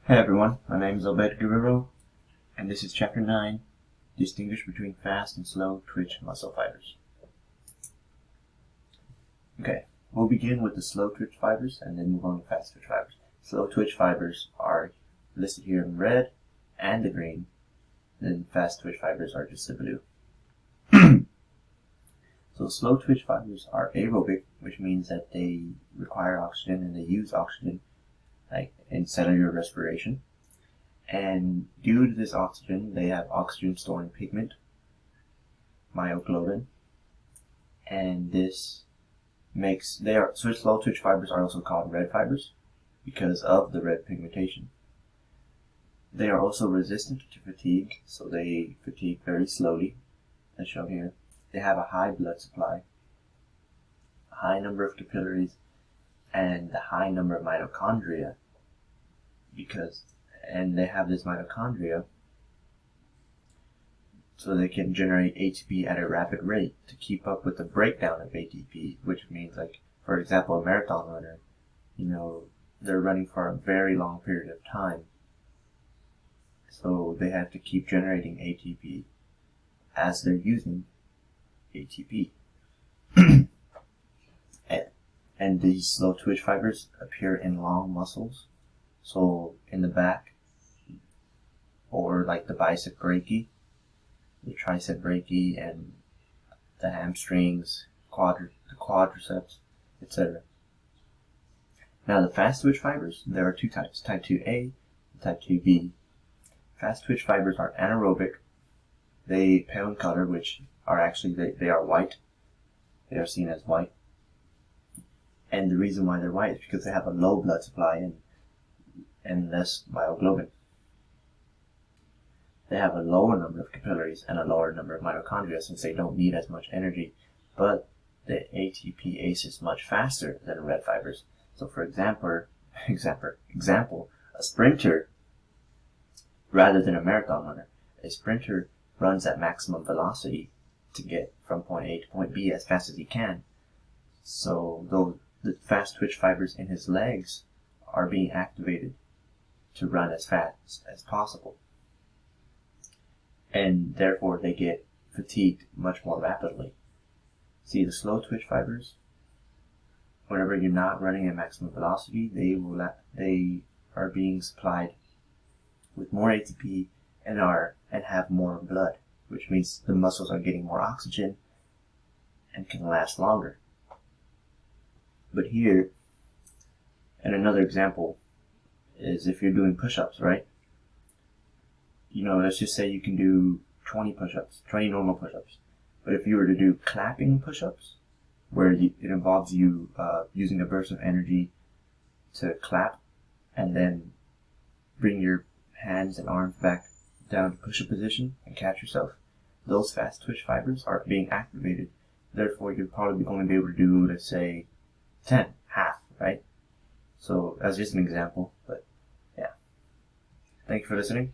Hey everyone, my name is Obed Guerrero, and this is Chapter 9, Distinguish Between Fast and Slow Twitch Muscle Fibers. Okay, we'll begin with the slow twitch fibers and then move on to fast twitch fibers. Slow twitch fibers are listed here in red and the green, then fast twitch fibers are just the blue. So slow twitch fibers are aerobic, which means that they require oxygen and they use oxygen like in cellular respiration. And due to this oxygen, they have oxygen storing pigment, myoglobin, and this makes so slow twitch fibers are also called red fibers because of the red pigmentation. They are also resistant to fatigue, so they fatigue very slowly, as shown here. They have a high blood supply, a high number of capillaries, and a high number of mitochondria, and they have this mitochondria so they can generate ATP at a rapid rate to keep up with the breakdown of ATP, which means, like, for example, a marathon runner, they're running for a very long period of time, so they have to keep generating ATP as they're using ATP. And these slow twitch fibers appear in long muscles, so in the back, or like the bicep brachii, the tricep brachii, and the hamstrings, the quadriceps, etc. Now the fast twitch fibers, there are two types, type 2A and type 2B. Fast twitch fibers are anaerobic. They pale in color, which are actually, they are white. They are seen as white. And the reason why they're white is because they have a low blood supply and less myoglobin. They have a lower number of capillaries and a lower number of mitochondria since they don't need as much energy, but the ATP ACE is much faster than red fibers. So for example, a sprinter, rather than a marathon runner, a sprinter runs at maximum velocity to get from point A to point B as fast as he can. So the fast twitch fibers in his legs are being activated to run as fast as possible. And therefore they get fatigued much more rapidly. See, the slow twitch fibers, whenever you're not running at maximum velocity, they are being supplied with more ATP and have more blood, which means the muscles are getting more oxygen and can last longer. But here, and another example is if you're doing push-ups, right? Let's just say you can do 20 push-ups, 20 normal push-ups. But if you were to do clapping push-ups, where it involves you using a burst of energy to clap and then bring your hands and arms back down to push-up position and catch yourself, those fast twitch fibers are being activated. Therefore, you're probably only be able to do, let's say, 10, half, right? So that's just an example, but yeah. Thank you for listening.